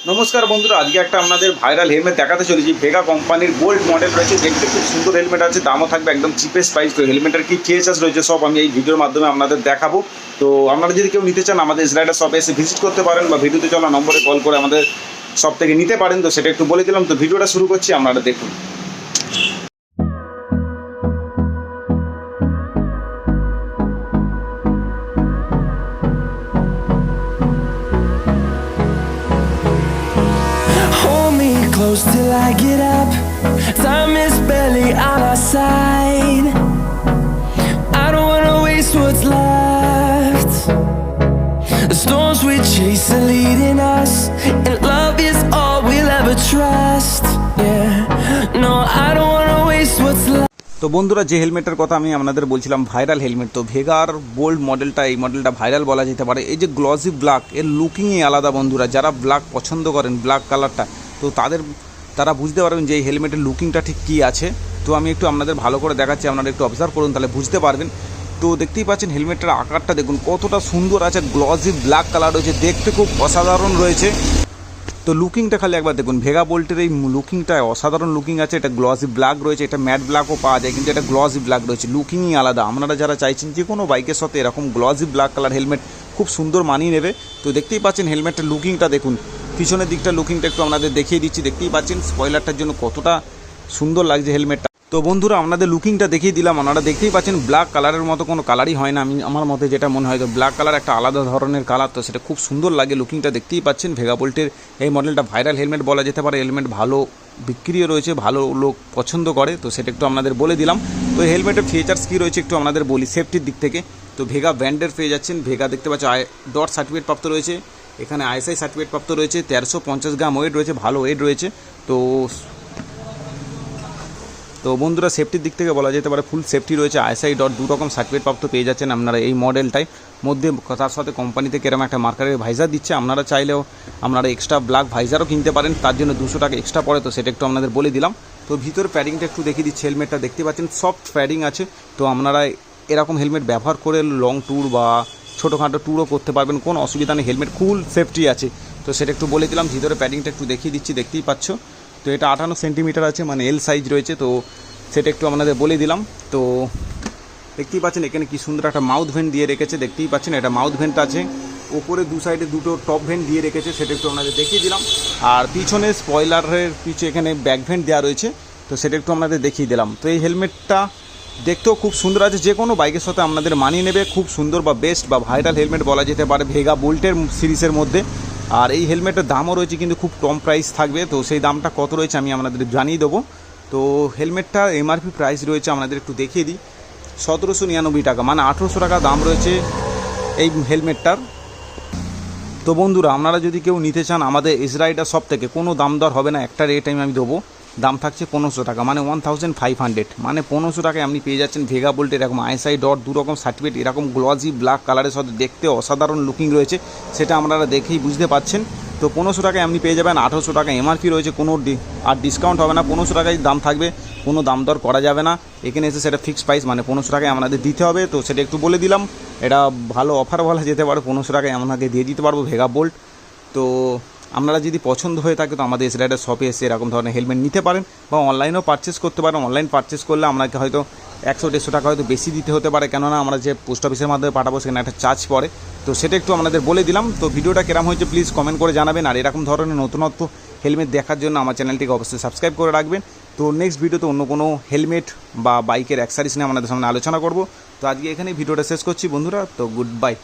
নমস্কার বন্ধুরা, আজকে একটা আপনাদের ভাইরাল হেলমেট দেখাতে চলেছি। ভেগা কোম্পানির গোল্ড মডেল রয়েছে, দেখতে খুব সুন্দর হেলমেট আছে, দামও থাকবে একদম চিপেস্ট প্রাইস। তো হেলমেটের কি ফিচার্স রয়েছে সব আমি এই ভিডিওর মাধ্যমে আপনাদের দেখাবো। তো আপনারা যদি কেউ নিতে চান আমাদের ইসরাইডার শপে এসে ভিজিট করতে পারেন বা ভিডিওতে চলা নম্বরে কল করে আমাদের শপ থেকে নিতে পারেন। তো সেটা একটু বলে দিলাম। তো ভিডিওটা শুরু করছি, আপনারা দেখুন। Close till I get up. Time is barely on our side. I don't wanna waste what's left. The storms we chase are leading us, and love is all we'll ever trust. Yeah, no, I don't wanna waste what's left. তো বন্ধুরা, যে হেলমেটের কথা আমি আপনাদের বলছিলাম viral helmet, তো ভেগার bold মডেলটা, এই মডেলটা ভাইরাল বলা যেতে পারে। এই যে গ্লসি ব্ল্যাক, এর লুকিংই আলাদা বন্ধুরা। যারা ব্ল্যাক পছন্দ করেন, ব্ল্যাক কালারটা, তো তারা বুঝতে পারবেন যে এই হেলমেটের লুকিংটা ঠিক কী আছে। তো আমি একটু আপনাদের ভালো করে দেখাচ্ছি, আপনারা একটু অবজার্ভ করুন, তাহলে বুঝতে পারবেন। তো দেখতেই পাচ্ছেন হেলমেটটার আকারটা দেখুন কতটা সুন্দর আছে, গ্লসি ব্ল্যাক কালার রয়েছে, দেখতে খুব অসাধারণ রয়েছে। তো লুকিংটা খালি একবার দেখুন, ভেগা বোল্টের এই লুকিংটা অসাধারণ লুকিং আছে। এটা গ্লসি ব্ল্যাক রয়েছে, এটা ম্যাট ব্ল্যাকও পাওয়া যায়, কিন্তু এটা গ্লসি ব্ল্যাক রয়েছে, লুকিংই আলাদা। আপনারা যারা চাইছেন যে কোনো বাইকের সাথে এরকম গ্লসি ব্ল্যাক কালার হেলমেট খুব সুন্দর মানিয়ে নেবে, তো দেখতেই পাচ্ছেন হেলমেটের লুকিংটা দেখুন। পিছনের দিকটা লুকিংটা একটু আপনাদের দেখিয়ে দিচ্ছি, দেখতেই পাচ্ছেন স্পয়লারটার জন্য কতটা সুন্দর লাগছে হেলমেটটা। তো বন্ধুরা, আপনাদের লুকিংটা দেখিয়ে দিলাম, আপনারা দেখতেই পাচ্ছেন ব্ল্যাক কালারের মতো কোনো কালারই হয় না। আমার মতে যেটা মনে হয়, তো ব্ল্যাক কালার একটা আলাদা ধরনের কালার, তো সেটা খুব সুন্দর লাগে লুকিংটা। দেখতেই পাচ্ছেন ভেগা বোল্টের এই মডেলটা ভাইরাল হেলমেট বলা যেতে পারে। হেলমেট ভালো বিক্রিও রয়েছে, ভালো লোক পছন্দ করে, তো সেটা একটু আপনাদের বলে দিলাম। তো হেলমেটের ফিচার্স কী রয়েছে একটু আপনাদের বলি। সেফটির দিক থেকে তো ভেগা ব্র্যান্ডের পেয়ে যাচ্ছেন। ভেগা দেখতে পাচ্ছেন ডট সার্টিফিকেট প্রাপ্ত রয়েছে, এখানে আইএসআই সার্টিফিকেট প্রাপ্ত রয়েছে, 1350 গ্রাম ওয়েট রয়েছে, ভালো ওয়েট রয়েছে। তো বন্ধুরা, সেফটির দিক থেকে বলা যেতে পারে ফুল সেফটি রয়েছে। আইএসআই ডট 2 রকম সার্টিফিকেট প্রাপ্ত পেয়ে যাচ্ছেন আপনারা এই মডেলটায় মধ্যে। তার সাথে কোম্পানি থেকে এরকম একটা মার্কারের ভাইজার দিচ্ছে, আপনারা চাইলেও আপনারা এক্সট্রা ব্ল্যাক ভাইজারও কিনতে পারেন, তার জন্য 200 টাকা এক্সট্রা পড়ে। তো সেটা একটু আপনাদের বলে দিলাম। তো ভিতরে প্যাডিংটা একটু দেখিয়ে দিচ্ছি। হেলমেটটা দেখতে পাচ্ছেন সফট প্যাডিং আছে। তো আপনারা এরকম হেলমেট ব্যবহার করে লং ট্যুর বা ছোটোখাটো ট্যুরও করতে পারবেন, কোনো অসুবিধা নেই, হেলমেট ফুল সেফটি আছে। তো সেটা একটু বলে দিলাম। ভিতরে প্যাডিংটা একটু দেখিয়ে দিচ্ছি, দেখতেই পাচ্ছ। তো এটা 58 সেন্টিমিটার আছে, মানে এল সাইজ রয়েছে, তো সেটা একটু আপনাদের বলে দিলাম। তো দেখতেই পাচ্ছেন এখানে কি সুন্দর একটা মাউথ ভেন্ট দিয়ে রেখেছে, দেখতেই পাচ্ছেন এটা মাউথ ভেন্ট আছে। ওপরে দু সাইডে দুটো টপ ভেন্ট দিয়ে রেখেছে, সেটা একটু আপনাদের দেখিয়ে দিলাম। আর পিছনে স্পয়লারের পিছনে এখানে ব্যাক ভেন্ট দেওয়া রয়েছে, তো সেটা একটু আপনাদের দেখিয়ে দিলাম। তো এই হেলমেটটা দেখতেও খুব সুন্দর আছে, যে কোনো বাইকের সাথে আপনাদের মানিয়ে নেবে, খুব সুন্দর বা বেস্ট বা ভাইরাল হেলমেট বলা যেতে পারে ভেগা বোল্টের সিরিজের মধ্যে। আর এই হেলমেটের দামও রয়েছে কিন্তু খুব কম প্রাইস থাকবে। তো সেই দামটা কত রয়েছে আমি আপনাদের জানিয়ে দেবো। তো হেলমেটটা এমআরপি প্রাইস রয়েছে, আপনাদের একটু দেখিয়ে দিই, 1799 টাকা, মানে 1800 টাকা দাম রয়েছে এই হেলমেটটার। তো বন্ধুরা, আপনারা যদি কেউ নিতে চান আমাদের ইসরাইডার শপ থেকে, কোনো দাম দর হবে না, একটা রেট আমি দেবো, দাম থাকছে 1500 টাকা, মানে 1500, মানে 1500 টাকায় আপনি পেয়ে যাচ্ছেন ভেগা বোল্ট এরকম আইএসআই ডট 2 রকম সার্টিফিকেট, এরকম গ্লসি ব্ল্যাক কালারের সাথে দেখতে অসাধারণ লুকিং রয়েছে, সেটা আপনারা দেখেই বুঝতে পাচ্ছেন। তো 1500 টাকায় আপনি পেয়ে যাবেন, 1800 টাকা এমআরপি রয়েছে, কোনো আর ডিসকাউন্ট হবে না, 1500 টাকায় দাম থাকবে, কোনো দাম দর করা যাবে না। এখানে এসে সেটা ফিক্সড প্রাইস, মানে 1500 টাকায় আপনাদের দিতে হবে। তো সেটা একটু বলে দিলাম, এটা ভালো অফার বলা যেতে পারে, 1500 টাকায় আপনাকে দিয়ে দিতে পারবো ভেগা বোল্ট। তো আপনারা যদি পছন্দ হয়ে থাকে তো আমাদের ইসরাইডার শপে এসে এরকম ধরনের হেলমেট নিতে পারেন, বা অনলাইনেও পারচেস করতে পারেন। অনলাইন পারচেস করলে আপনাকে হয়তো 100-150 টাকা হয়তো বেশি দিতে হতে পারে, কেননা আমরা যে পোস্ট অফিসের মাধ্যমে পাঠাবো সেখানে একটা চার্জ পড়ে। তো সেটা একটু আপনাদের বলে দিলাম। তো ভিডিওটা কেমন হয়েছে প্লিজ কমেন্ট করে জানাবেন, আর এরকম ধরনের নতুনত্ব হেলমেট দেখার জন্য আমার চ্যানেলটিকে অবশ্যই সাবস্ক্রাইব করে রাখবেন। তো নেক্সট ভিডিওতে অন্য কোনো হেলমেট বা বাইকের অ্যাক্সেসরিজ নিয়ে আপনাদের সামনে আলোচনা করব। তো আজকে এখানেই ভিডিওটা শেষ করছি বন্ধুরা, তো গুড বাই।